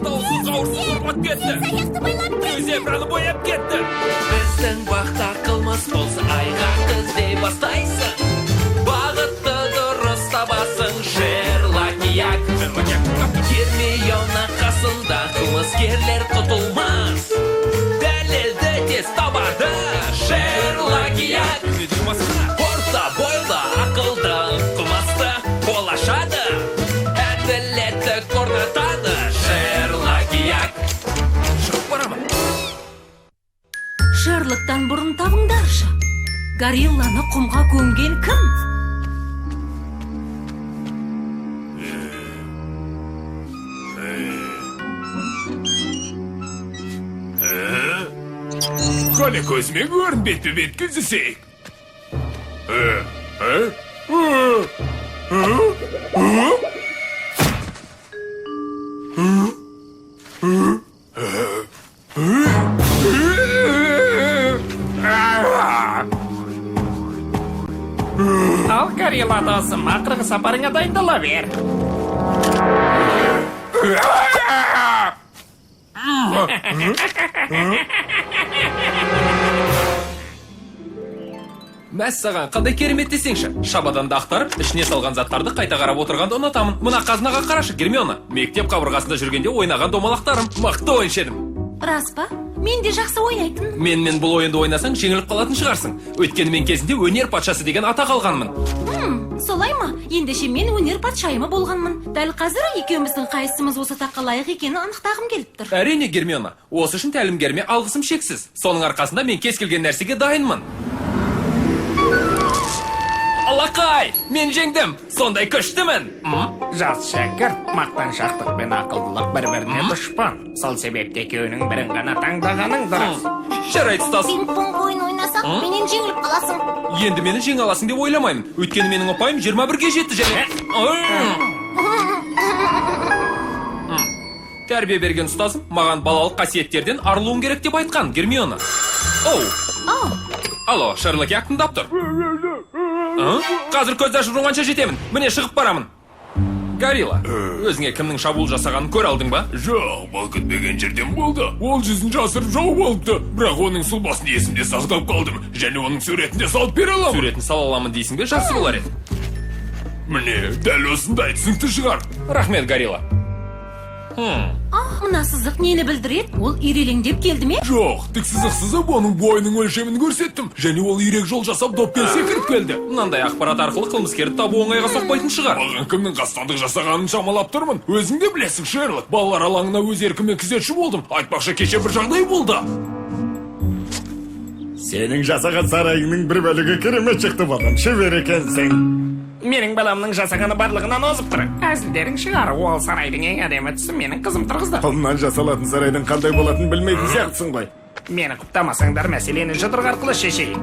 Даусыз қауырсыз құрбат кетті. Зебраны бояп кетті. Біздің бақта қылмыс болса айғақ іздей бастайсың. Бағытты дұрыс табасың, Шерлок-як. Гермиона қасында қылмыскерлер құтылмас. Дәлелді тез табады, Шерлок-як. Орта бойлы ақылды қылмысты болашады. Әділетті орнатады, Шерлок-як. Шығып барамын. Шерлоктан бұрын табыңдаршы. Горилланы құмға көмген кім? Қане көзіме көрін, бетпе-бет кездесейік. Ал, Горилла досым, ақырғы сапарыңа дайындала бер. Мәссаған, қандай керемет десеңші. Шабаданды ақтарып, ішіне салған заттарды қайта қарап отырғанды ұнатамын. Мына қазынаға қарашы, Гермиона. Мектеп қабырғасында жүргенде ойнаған домалақтарым. Мықты ойыншы едім. Рас па? Мен де жақсы ойнайтын. Мен бұл ойынды ойнасаң, жеңіліп қалатын шығарсың. Өйткені мен кезінде өнер патшасы деген атақ алғанмын. Солай ма? Ендеше мен өнер патшайымы болғанмын. Дәл қазір екеуміздің қайсымыз осы таққа лайық екенін анықтағым келіп тұр. Әрине, Гермиона. Осы үшін тәлімгеріме алғысым шексіз. Соның арқасында мен кез келген нәрсеге дайынмын. Алақай, мен жеңдім. Сондай күштімін. Жас шәкірт, мақтаншақтық пен ақылдылық бір-біріне дұшпан. Сол себепте екеуінің бірін ғана таңдағаның дұрыс. Жарайды, ұстаз. Пинг-понг ойын ойнасақ, менен жеңіліп қаласың. Енді мені жеңе аласың деп ойламаймын. Өйткені менің ұпайым 21-ге жетті және... Тәрбие берген ұстазым маған балалық қасиеттерден арылуым керек деп айтқан, Гермиона. Алло, Шерлок-як тыңдап тұр. Қазір көз ашып жұмғанша жетемін. Міне шығып барамын. Горилла, өзіңе кімнің шабуыл жасағанын көр алдың ба? Жоқ, бұл күтпеген жерден болды. Ол жүзін жасырып жауып алыпты. Бірақ оның сұлбасын есімде сақтап қалдым. Және оның суретінде салып бере аламын. Суретін сала аламын дейсің бе? Жақсы болар еді. Міне, дәл осындай түсінікті шығар. Рахмет, Горилла. Мына сызық нені білдіреді? Ол ирелеңдеп келді ме? Жоқ, тік сызық сызып оның бойының өлшемін көрсеттім. Және ол ирек жол жасап доппен секіріп келді. Мынандай ақпарат арқылы қылмыскерді табу оңайға соқпайтын шығар. Маған кімнің қастандық жасағанын шамалап тұрмын. Өзің де білесің, Шерлок. Балалар алаңына өз еркіммен күзетші болдым. Айтпақшы, кеше бір жағдай болды. Сенің жасаған сарайыңның бір бөлігі керемет шықты балам. Шебер екенсің. Менің баламның жасағаны барлығынан озып тұр. Әзілдерің шығар, ол сарайдың ең әдемі түсі менің қызым тұрғызды. Құмнан жасалатын сарайдың қандай болатынын білмейтін сияқтысың ғой. Мені құптамасаңдар, мәселені жұдырғы арқылы шешейік.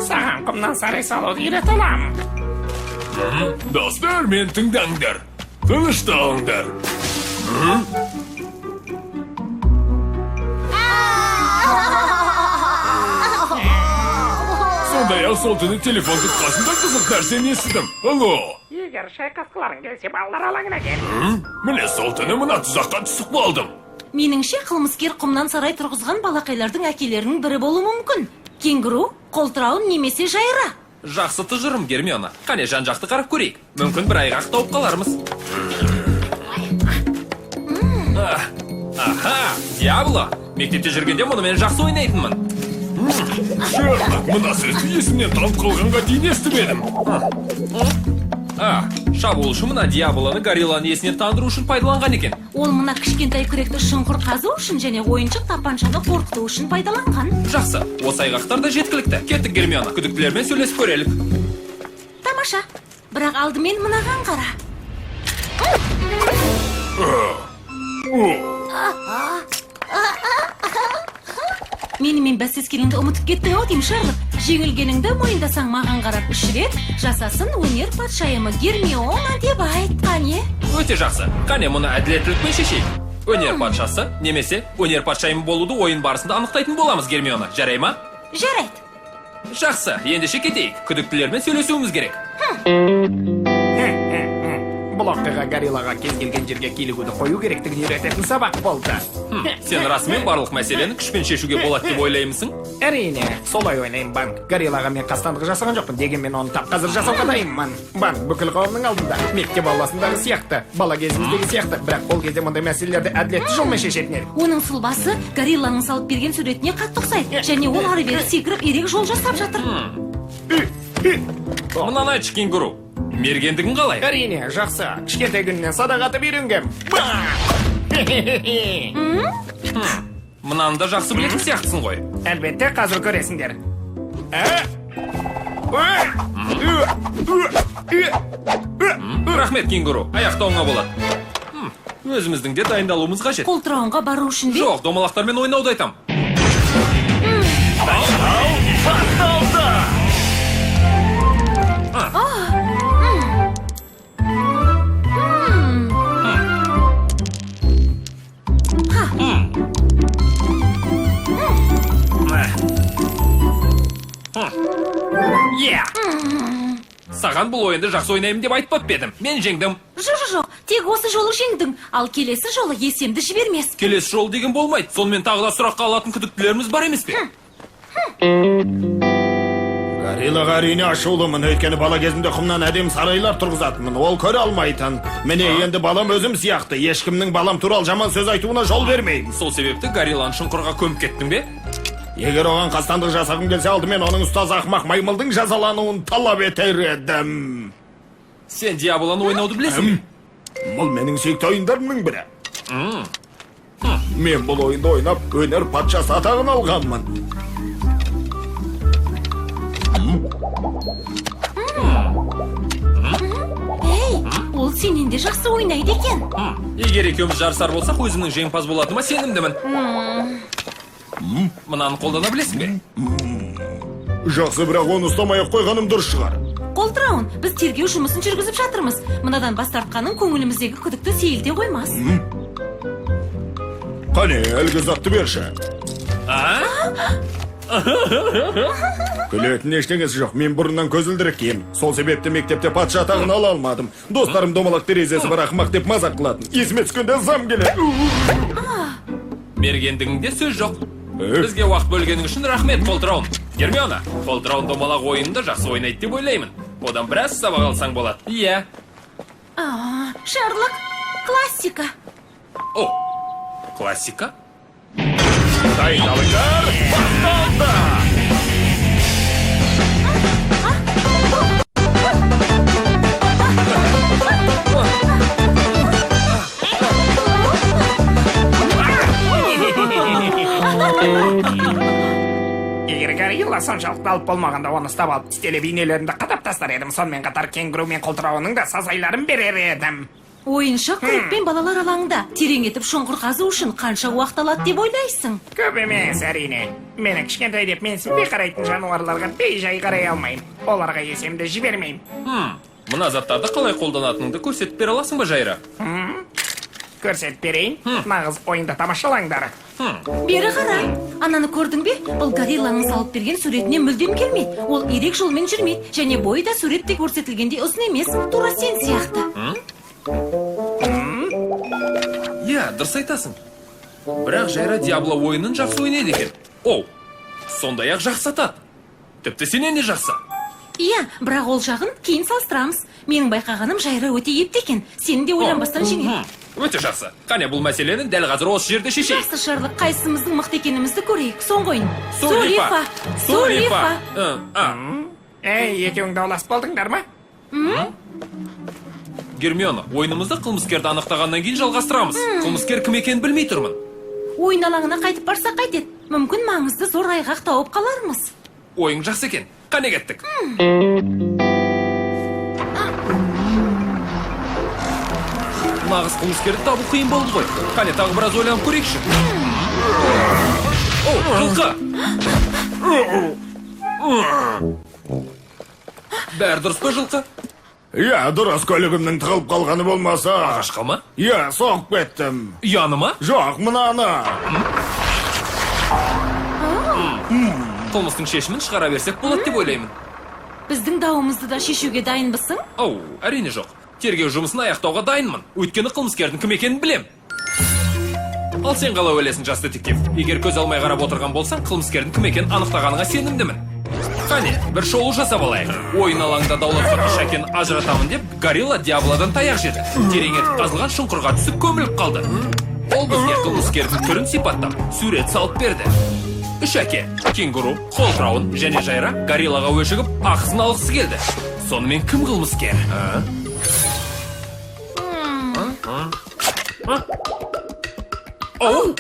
Саған құмнан сарай салуды үйрете аламын. Достар, мен тыңдаңдар. Тынышталыңдар. Сондай-ақ сол түні телефон тұтқасында қызық нәрсені естідім. Алло. Егер шайқасқыларың келсе, балалар алаңына кел. Міне сол түні мына тұзаққа түсіп қалдым. Меніңше қылмыскер құмнан сарай тұрғызған балақайлардың әкелерінің бірі болуы мүмкін. Кенгуру, қолтырауын немесе жайра. Жақсы тұжырым, Гермиона. Қане жан-жақты қарап көрейік. Мүмкін бір айғақ тауып қалармыз. Аха, Диабло. Мектепте жүргенде мұны мен жақсы ойнайтынмын. Шерлок, мына сөзді есімнен танып қалғанға дейін естімедім. Шабуылшы мына Диаблоны Горилланы есінен тандыру үшін пайдаланған екен. Ол мына кішкентай күректі шұңқыр қазу үшін және ойыншық тапаншаны қорқыту үшін пайдаланған. Жақсы, осы айғақтар да жеткілікті. Кеттік, Гермиона, күдіктілермен сөйлесіп көрелік. Тамаша, бірақ алдымен мынаған қара. Менімен бәстескеніңді ұмытып кеттің ау деймін, Шерлок. Жеңілгеніңді мойындасаң маған қарап 3 рет жасасын өнер патшайымы Гермиона деп айтқан, е? Өте жақсы. Қане мұны әділеттілікпен шешейік. Өнер патшасы немесе өнер патшайымы болуды ойын барысында анықтайтын боламыз, Гермиона. Жарай ма? Жарайды. Жақсы, ендеше кетейік. Күдіктілермен сөйлесуіміз керек. бұл оқиға гориллаға кез келген жерге килігуді қою керектігін үйрететін сабақ болды. Сен расымен барлық мәселені күшпен шешуге болады деп ойлаймысың? Әрине, солай ойнаймын, Банк. Гориллаға мен қастандық жасаған жоқпын, дегенмен оны тап қазір жасауға дайынмын. Банк, бүкіл қауымның алдында, мектеп ауласындағы сияқты, бала кезіміздегі сияқты, бірақ ол кезде мұндай мәселелерді әділетті жолмен шешетін еді. Оның сұлбасы горилланың салып берген суретіне қатты ұқсайды, және ол ары бері секіріп ерек жол жасап жатыр. Мынаны айтшы, кенгуру. Мергендігің қалай? Әрине, жақсы. Кішкентай күнінен садақ атып үйренгем. Мынаны да жақсы білетін сияқтысың ғой. Әлбетте, қазір көресіңдер. Рахмет, кенгуру. Аяқтауыңа болады. Өзіміздің де дайындалуымыз қажет. Қолтырауынға бару үшін бе? Жоқ, домалақтармен ойнауды айтам. Саған бұл ойынды жақсы ойнаймын деп айтпап едім. Мен жеңдім. Жоқ, тек осы жолы жеңдің, ал келесі жолы есемді жібермес. Келесі жол деген болмайды. Сонымен тағы да сұраққа алатын күдіктілеріміз бар емес пе? Гориллаға әрине ашулымын, өйткені бала кезімде құмнан әдем сарайлар тұрғызатынмын, ол көре алмайтын. Міне енді балам өзім сияқты, ешкімнің балам туралы жаман сөз айтуына жол бермеймін. Сол себепті горилланы шұңқырға көміп кеттің бе? Егер оған қастандық жасағым келсе, алдымен оның ұстаз ақымақ маймылдың жазалануын талап етер едім. Сен диаболаны ойнауды білесің бе? Бұл менің сүйікті ойындарымның бірі. Мен бұл ойынды ойнап, өнер патшасы атағын алғанмын. Ол сенен де жақсы ойнайды екен. Егер екеуміз жарысар болсақ, өзімнің жеңімпаз болатыныма сенімдімін. Мынаны қолдана білесің бе? Жақсы, бірақ оны ұстамай қойғаным дұрыс шығар. Қолтырауын, біз тергеу жұмысын жүргізіп жатырмыз. Мұнадан бас тартқаның көңіліміздегі күдікті сейілте қоймас. Қане, әлгі затты берші. Күлетін ештеңесі жоқ, мен бұрыннан көзілдірік ем. Сол себепті мектепте патша атағын ала алмадым. Достарым домалақ терезесі бар ақымақ деп мазақ қылатын. Есіме түскенде зам келеді. Мергендігіңде сөз жоқ. Бізге уақыт бөлгенің үшін рахмет, Қолтырауын. Гермиона, Қолтырауын домалақ ойынды жақсы ойнайды деп ойлаймын. Одан біраз сабақ алсаң болады. Иә. Шерлок, классика. О, классика? Дайындалыңдар, басталды! Егер горилла соншалықты алып болмағанда оны ұстап алып тістеле бейнелерімді қадап тастар едім. Сонымен қатар кенгуру мен қолтырауының да сазайларын берер едім. Ойыншық клубпен балалар алаңында терең етіп шұңқыр қазу үшін қанша уақыт алады деп ойлайсың? Көп емес, әрине. Мені кішкентай деп менсінбей қарайтын жануарларға бей-жай қарай алмаймын. Оларға есемді жібермеймін. Мына заттарды қалай қолданатыныңды көрсетіп бере аласың ба, Жайра? Көрсетіп берейін. Нағыз ойынды тамашалаңдар. Бері қара. Ананы көрдің бе? Бұл горилланың салып берген суретіне мүлдем келмейді. Ол ерек жолмен жүрмейді, және бойы да суретте көрсетілгендей ұзын емес, тура сен сияқты. Иә, дұрыс айтасың. Бірақ Жайра Диабло ойынын жақсы ойнайды екен. Оу, сондай-ақ жақсы атады. Тіпті сенен де жақсы. Иә, бірақ ол жағын кейін салыстырамыз. Менің байқағаным Жайра өте епті екен. Сені де ойланбастан жеңеді. Өте жақсы. Қане бұл мәселені дәл қазір осы жерде шешейік. Жақсы, Шерлок, қайсымыздың мықты екенімізді көрейік. Соңғы ойын. Сурифа. Екеуің дауласып болдыңдар ма? Гермиона, ойынымызды қылмыскерді анықтағаннан кейін жалғастырамыз. Қылмыскер кім екенін білмей тұрмын. Ойын алаңына қайтып барсақ қайтеді. Мүмкін маңызды зор айғақ тауып қалармыз. Ойың жақсы екен. Қане кеттік. Нағыз қылмыскерді табу қиын болды ғой. Қане тағы біраз ойланып көрейікші. О, жылқы! Бәрі дұрыс па, жылқы? Иә, дұрыс, көлігімнің тығылып қалғаны болмаса. Ағашқа ма? Иә, соғып кеттім. Яны ма? Жоқ, мынаны. Қылмыстың шешімін шығара берсек болады деп ойлаймын. Біздің дауымызды да шешуге дайынбысың? Оу, әрине жоқ. Тергеу жұмысын аяқтауға дайынмын. Өйткені қылмыскердің кім екенін білем. Ал сен қалай ойлайсың, жас детектив? Егер көз алмай қарап отырған болсаң, қылмыскердің кім екенін анықтағаныңа сенімдімін. Қане, бір шоу жасап алайық. Ойын алаңында дауласқан Шакен ажыратамын деп, горилла Диаблодан таяқ жеді. Терең етіп қазылған шұңқырға түсіп көміліп қалды. Ол бізге қылмыскердің түрін сипаттап, сурет салып берді. Үш әке, кенгуру, қолтырауын және жайра гориллаға өшігіп, ақысын алғысы келді. Сонымен кім қылмыскер? Оу!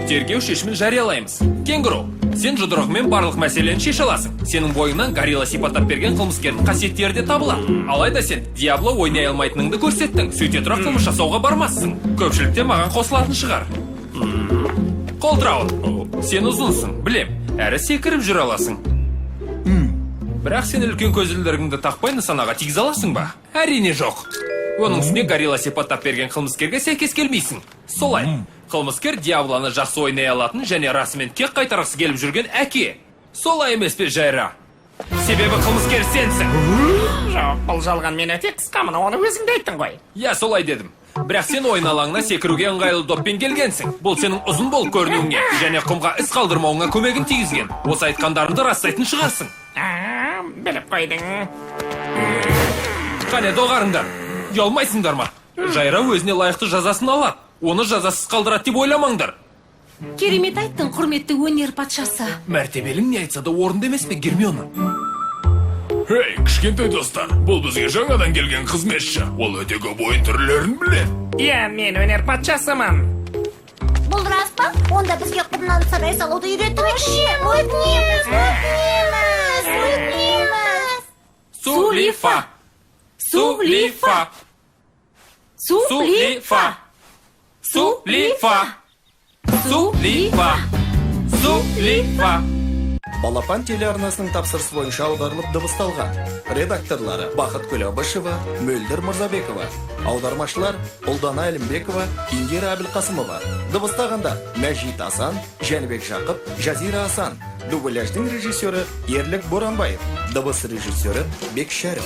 Тергеу шешімін жариялаймыз. Кенгуру, сен жұдырығымен барлық мәселені шеше аласың. Сенің бойыңнан горилла сипаттап берген қылмыскердің қасиеттері де табылады. Алайда сен Диабло ойнай алмайтыныңды көрсеттің. Сөйте тұра қылмыс жасауға бармассың. Көпшілікте маған қосылатын шығар. Қолтырауын, сен ұзынсың, білем, әрі секіріп жүре аласың. Бірақ сен үлкен көзілдірігіңді тақпай нысанаға тигізе аласың ба? Әрине жоқ. Оның үстіне горилла сипаттап берген қылмыскерге сәйкес келмейсің. Солай. Қылмыскер Диаблоны жақсы ойнай алатын және расымен кек қайтарғысы келіп жүрген әке. Солай емес пе, жайра? Себебі қылмыскер сенсің. Жоқ, бұл жалған, мен өте қысқамын, оны өзің де айттың ғой. Я, солай дедім. Бірақ сен ойын алаңына секіруге ыңғайлы доппен келгенсің. Бұл сенің ұзын болып көрінуіңе және құмға із қалдырмауыңа көмегін тигізген. Осы айтқандарыңды растайтын шығарсың. Біліп қойдың. Қане, доғарыңдар. Ұялмайсыңдар ма? Жайра өзіне лайықты жазасын алады. Оны жазасыз қалдырады деп ойламаңдар. Керемет айттың, құрметті өнер патшасы. Мәртебелің не айтса да орынды емес пе, Гермиона? Хей, кішкентай достар, бұл бізге жаңадан келген қызметші. Ол өте көп ойын түрлерін біледі. Иә, мен өнер патшасымын. Бұл рас па? Онда бізге құмнан сарай салуды үйретіңізші. Өтінеміз. Сулифа! Сулифа! Сулифа! Сулифа! Сулифа! Сулифа! Балапан телеарнасының тапсырысы бойынша аударылып дыбысталған. Редакторлары Бақыт Күләбішева, Мөлдір Мырзабекова. Аудармашылар Ұлдана Әлімбекова, Индира Әбілқасымова. Дыбыстағандар Мәжит Асан, Жәнібек Жақып, Жазира Асан. Дубляждың режиссері Ерлік Боранбаев. Дыбыс режиссері Бек Шәріп.